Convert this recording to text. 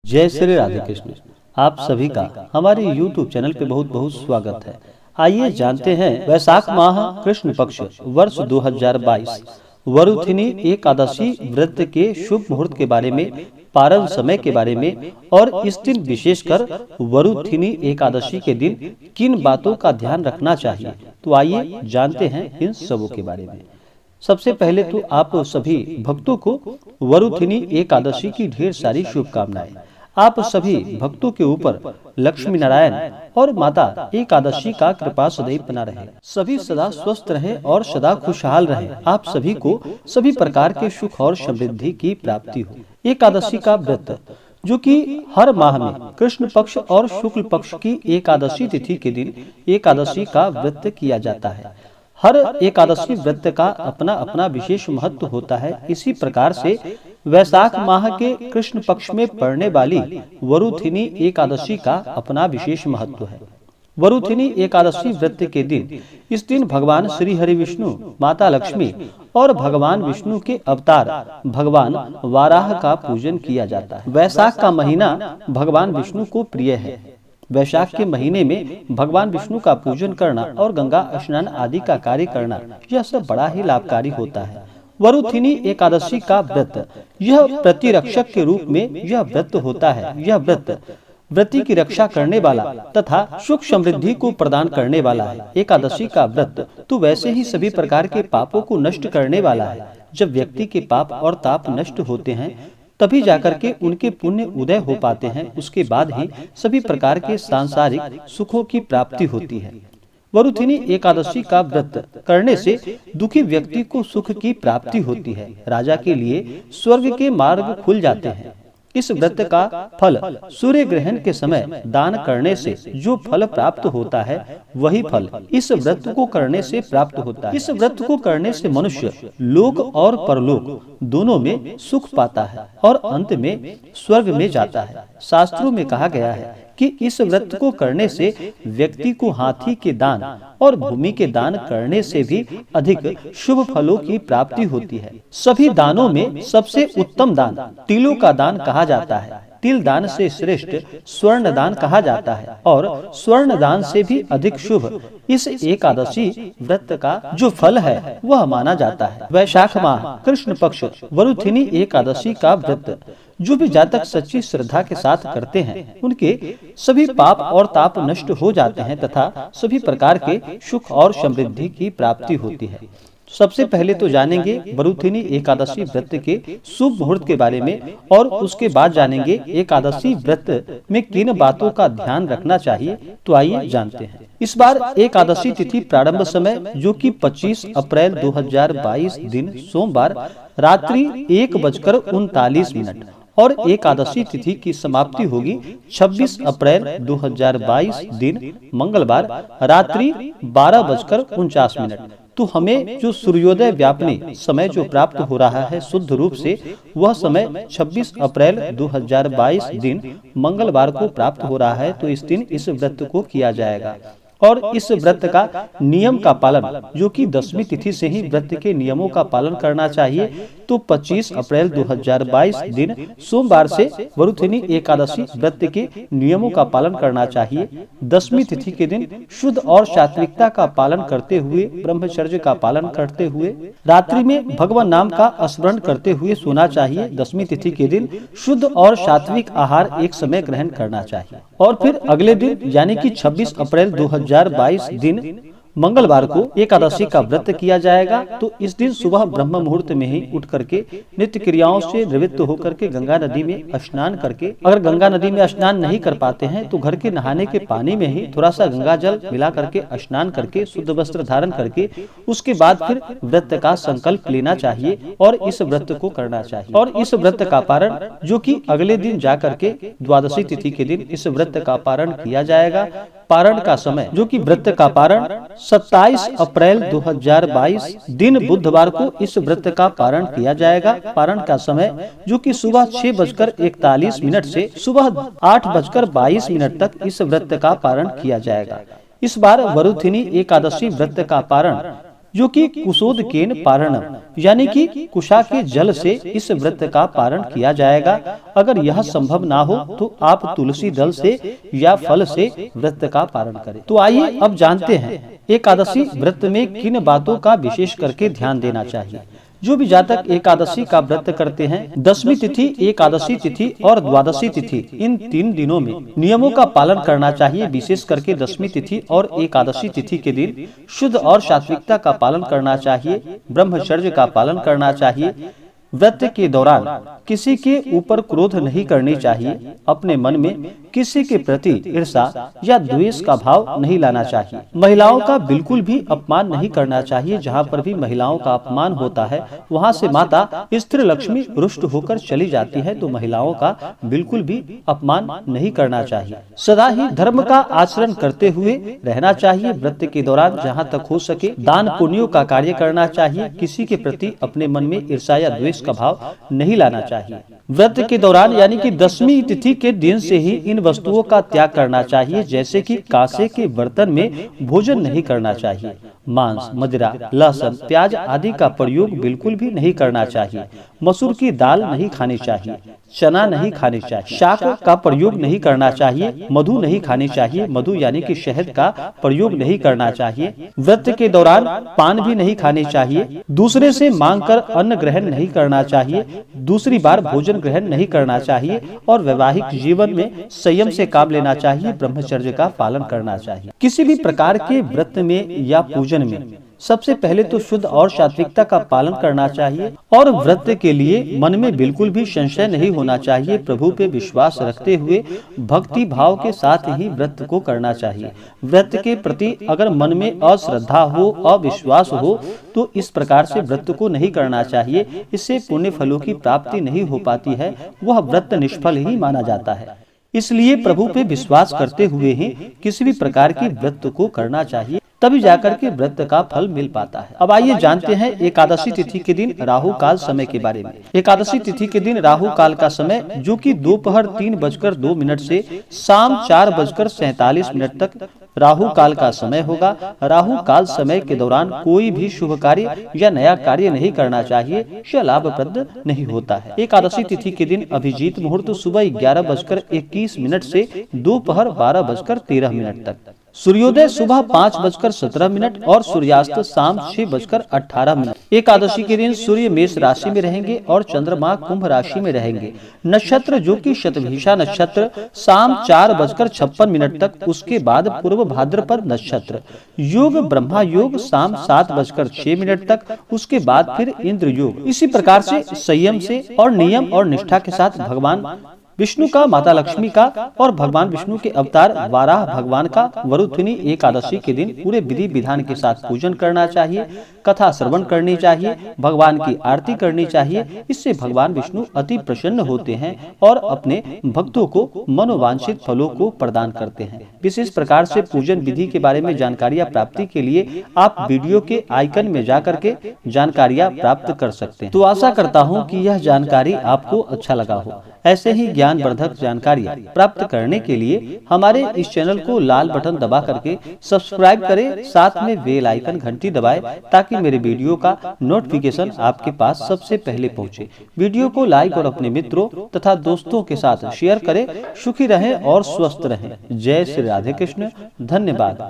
जय श्री राधे कृष्ण। आप सभी का हमारे YouTube चैनल पे बहुत बहुत स्वागत है। आइए जानते हैं वैशाख माह कृष्ण पक्ष वर्ष 2022 वरुथिनी एकादशी व्रत के शुभ मुहूर्त के बारे में, पारण समय के बारे में और इस दिन विशेषकर वरुथिनी एकादशी के दिन किन बातों का ध्यान रखना चाहिए। तो आइए जानते हैं इन सबों के बारे में। सबसे पहले तो आप सभी भक्तों को वरुथिनी एकादशी की ढेर सारी शुभकामनाएं। आप सभी भक्तों के ऊपर लक्ष्मी नारायण और माता एकादशी का कृपा सदैव बना रहे, सभी सदा स्वस्थ रहे और सदा खुशहाल रहे। आप सभी को सभी प्रकार के सुख और समृद्धि की प्राप्ति हो। एकादशी का व्रत जो कि हर माह में कृष्ण पक्ष और शुक्ल पक्ष की एकादशी तिथि के दिन एकादशी का व्रत किया जाता है। हर एकादशी व्रत का अपना अपना विशेष महत्व होता है। इसी प्रकार से वैशाख माह के कृष्ण पक्ष में पड़ने वाली वरुथिनी एकादशी का अपना विशेष महत्व है। वरुथिनी एकादशी व्रत के दिन इस दिन भगवान श्री हरि विष्णु, माता लक्ष्मी और भगवान विष्णु के अवतार भगवान वाराह का पूजन किया जाता है। वैशाख का महीना भगवान विष्णु को प्रिय है। वैशाख के महीने में भगवान विष्णु का पूजन करना और गंगा स्नान आदि का कार्य करना, यह सब बड़ा ही लाभकारी होता है। वरुथिनी एकादशी का व्रत यह प्रतिरक्षक के रूप में यह व्रत होता है। यह व्रत व्रती की रक्षा करने वाला तथा सुख समृद्धि को प्रदान करने वाला है। एकादशी का व्रत तो वैसे ही सभी प्रकार के पापों को नष्ट करने वाला है। जब व्यक्ति के पाप और ताप नष्ट होते हैं तभी जाकर के उनके पुण्य उदय हो पाते हैं। उसके बाद ही सभी प्रकार के सांसारिक सुखों की प्राप्ति होती है। वरुथिनी एकादशी का व्रत करने से दुखी व्यक्ति को सुख की प्राप्ति होती है। राजा के लिए स्वर्ग के मार्ग खुल जाते हैं। इस व्रत का फल सूर्य ग्रहण के समय दान करने से जो फल प्राप्त होता है वही फल इस व्रत को करने से प्राप्त होता है। इस व्रत को करने से मनुष्य लोक और परलोक दोनों में सुख पाता है और अंत में स्वर्ग में जाता है। शास्त्रों में कहा गया है कि इस व्रत को करने से व्यक्ति को हाथी के दान और भूमि के दान करने से भी अधिक शुभ फलों की प्राप्ति होती है। सभी दानों में सबसे उत्तम दान तिलों का दान कहा जाता है। तिल दान से श्रेष्ठ स्वर्ण दान कहा जाता है और स्वर्ण दान से भी अधिक शुभ इस एकादशी व्रत का जो फल है वह माना जाता है। वैशाख माह कृष्ण पक्ष वरुथिनी एकादशी का व्रत जो भी जातक सच्ची श्रद्धा के साथ करते हैं उनके सभी पाप और ताप नष्ट हो जाते हैं तथा सभी प्रकार के सुख और समृद्धि की प्राप्ति होती है। सबसे पहले तो जानेंगे वरुथिनी एकादशी व्रत के शुभ मुहूर्त के बारे में और उसके बाद जानेंगे एकादशी व्रत में किन बातों का ध्यान रखना चाहिए। तो आइए जानते हैं। इस बार एकादशी तिथि प्रारंभ समय जो कि 25 अप्रैल 2022 दिन सोमवार रात्रि 1:39 और एकादशी तिथि की समाप्ति होगी 26 अप्रैल 2022 दिन मंगलवार रात्रि 12:49। तो हमें जो सूर्योदय व्यापनी समय जो प्राप्त हो रहा है शुद्ध रूप से वह समय 26 अप्रैल 2022 दिन मंगलवार को प्राप्त हो रहा है। तो इस दिन इस व्रत को किया जाएगा और इस व्रत का नियम का पालन जो कि 10वीं तिथि से ही व्रत के नियमों का पालन करना चाहिए। तो 25 अप्रैल 2022 दिन सोमवार से वरुथिनी एकादशी व्रत के नियमों का पालन करना चाहिए। 10वीं तिथि के दिन शुद्ध और सात्विकता का पालन करते हुए, ब्रह्मचर्य का पालन करते हुए, रात्रि में भगवान नाम का स्मरण करते हुए सोना चाहिए। 10वीं तिथि के दिन शुद्ध और सात्विक आहार एक समय ग्रहण करना चाहिए और फिर अगले दिन यानी कि 26 अप्रैल 2022 दिन मंगलवार को एकादशी का व्रत किया जाएगा। तो इस दिन सुबह ब्रह्म मुहूर्त में ही उठ करके नित्य क्रियाओं से निवृत्त होकर के गंगा नदी में स्नान करके, अगर गंगा नदी में स्नान नहीं कर पाते हैं तो घर के नहाने के पानी में ही थोड़ा सा गंगा जल मिला करके स्नान करके शुद्ध वस्त्र धारण करके उसके बाद फिर व्रत का संकल्प लेना चाहिए और इस व्रत को करना चाहिए। और इस व्रत का पारण जो कि अगले दिन जा करके द्वादशी तिथि के दिन इस व्रत का पारण किया जाएगा। पारण का समय जो कि व्रत का पारण 27 अप्रैल 2022 दिन बुधवार को इस व्रत का पारण किया जाएगा। पारण का समय जो कि सुबह 6:41 से सुबह 8:22 तक इस व्रत का पारण किया जाएगा। इस बार वरुथिनी एकादशी व्रत का पारण जो कि कुशोदकेन पारणम यानी कि कुशा के जल से इस व्रत का पारण किया जाएगा। अगर यह संभव ना हो तो आप तुलसी दल से या फल से व्रत का पारण करें। तो आइए अब जानते हैं एकादशी व्रत में किन बातों का विशेष करके ध्यान देना चाहिए। जो भी जातक एकादशी का व्रत करते हैं, दशमी तिथि, एकादशी तिथि और द्वादशी तिथि, इन 3 दिनों में नियमों का पालन करना चाहिए। विशेष करके दशमी तिथि और एकादशी तिथि के दिन शुद्ध और सात्विकता का पालन करना चाहिए, ब्रह्मचर्य का पालन करना चाहिए। व्रत के दौरान किसी के ऊपर क्रोध नहीं करनी चाहिए। अपने मन में किसी के प्रति ईर्ष्या या द्वेष का भाव नहीं लाना चाहिए। महिलाओं का बिल्कुल भी अपमान नहीं करना चाहिए। जहाँ पर भी महिलाओं का अपमान होता है वहाँ से माता स्त्री लक्ष्मी रुष्ट होकर चली जाती है। तो महिलाओं का बिल्कुल भी अपमान नहीं करना चाहिए। सदा ही धर्म का आचरण करते हुए रहना चाहिए। व्रत के दौरान जहाँ तक हो सके दान पुण्यों का कार्य करना चाहिए। किसी के प्रति अपने मन में ईर्ष्या या द्वेष का भाव नहीं लाना चाहिए। व्रत के दौरान यानी कि दशमी तिथि के दिन से ही इन वस्तुओं का त्याग करना चाहिए, जैसे कि कांसे के बर्तन में भोजन नहीं करना चाहिए। मांस, मदिरा, लहसुन, प्याज आदि का प्रयोग बिल्कुल भी नहीं करना चाहिए। मसूर की दाल नहीं खानी चाहिए। चना नहीं खानी चाहिए। शाक का प्रयोग नहीं करना चाहिए। मधु नहीं खानी चाहिए। मधु यानी कि शहद का प्रयोग नहीं करना चाहिए। व्रत के दौरान पान भी नहीं खानी चाहिए। दूसरे से मांगकर अन्न ग्रहण नहीं करना चाहिए। दूसरी बार भोजन ग्रहण नहीं करना चाहिए और वैवाहिक जीवन में संयम से काम लेना चाहिए। ब्रह्मचर्य का पालन करना चाहिए। किसी भी प्रकार के व्रत में या पूजन में सबसे पहले तो शुद्ध और सात्विकता का पालन करना चाहिए और व्रत के लिए मन में बिल्कुल भी संशय नहीं होना चाहिए। प्रभु पे विश्वास रखते हुए भक्ति भाव के साथ ही व्रत को करना चाहिए। व्रत के प्रति अगर मन में अश्रद्धा हो, अविश्वास हो तो इस प्रकार से व्रत को नहीं करना चाहिए। इससे पुण्य फलों की प्राप्ति नहीं हो पाती है, वह व्रत निष्फल ही माना जाता है। इसलिए प्रभु पे विश्वास करते हुए ही किसी भी प्रकार की व्रत को करना चाहिए, तभी जाकर के व्रत का फल मिल पाता है। अब आइए जानते हैं एकादशी तिथि के दिन राहु काल समय के बारे में। एकादशी तिथि के दिन राहु काल का समय जो कि दोपहर 3:02 से शाम 4:47 तक राहु काल का समय होगा। राहु काल समय के दौरान कोई भी शुभ कार्य या नया कार्य नहीं करना चाहिए, यह लाभप्रद नहीं होता है। एकादशी तिथि के दिन अभिजीत मुहूर्त सुबह 11:21 से दोपहर 12:13 तक। सूर्योदय सुबह 5:17 और सूर्यास्त शाम 6:18। एकादशी के दिन सूर्य मेष राशि में रहेंगे और चंद्रमा कुंभ राशि में रहेंगे। नक्षत्र जो कि शतभिषा नक्षत्र शाम 4:56 तक, उसके बाद पूर्व भाद्रपद नक्षत्र। योग ब्रह्मा योग शाम 7:06 तक, उसके बाद फिर इंद्र योग। इसी प्रकार से संयम से और नियम और निष्ठा के साथ भगवान विष्णु का, माता लक्ष्मी का और भगवान विष्णु के अवतार वाराह भगवान का वरुथिनी एकादशी के दिन पूरे विधि विधान के साथ पूजन करना चाहिए। कथा श्रवण करनी चाहिए, भगवान की आरती करनी चाहिए। इससे भगवान विष्णु अति प्रसन्न होते हैं और अपने भक्तों को मनोवांछित फलों को प्रदान करते हैं। विशेष प्रकार से पूजन विधि के बारे में जानकारियाँ प्राप्ति के लिए आप वीडियो के आइकन में जाकर के जानकारियाँ प्राप्त कर सकते हैं। तो आशा करता हूँ कि यह जानकारी आपको अच्छा लगा हो। ऐसे ही ज्ञानवर्धक जानकारियाँ प्राप्त करने के लिए हमारे इस चैनल को लाल बटन दबा करके सब्सक्राइब करें, साथ में बेल आइकन घंटी दबाएं ताकि मेरे वीडियो का नोटिफिकेशन आपके पास सबसे पहले पहुंचे। वीडियो को लाइक और अपने मित्रों तथा दोस्तों के साथ शेयर करें। सुखी रहें और स्वस्थ रहें। जय श्री राधे कृष्ण। धन्यवाद।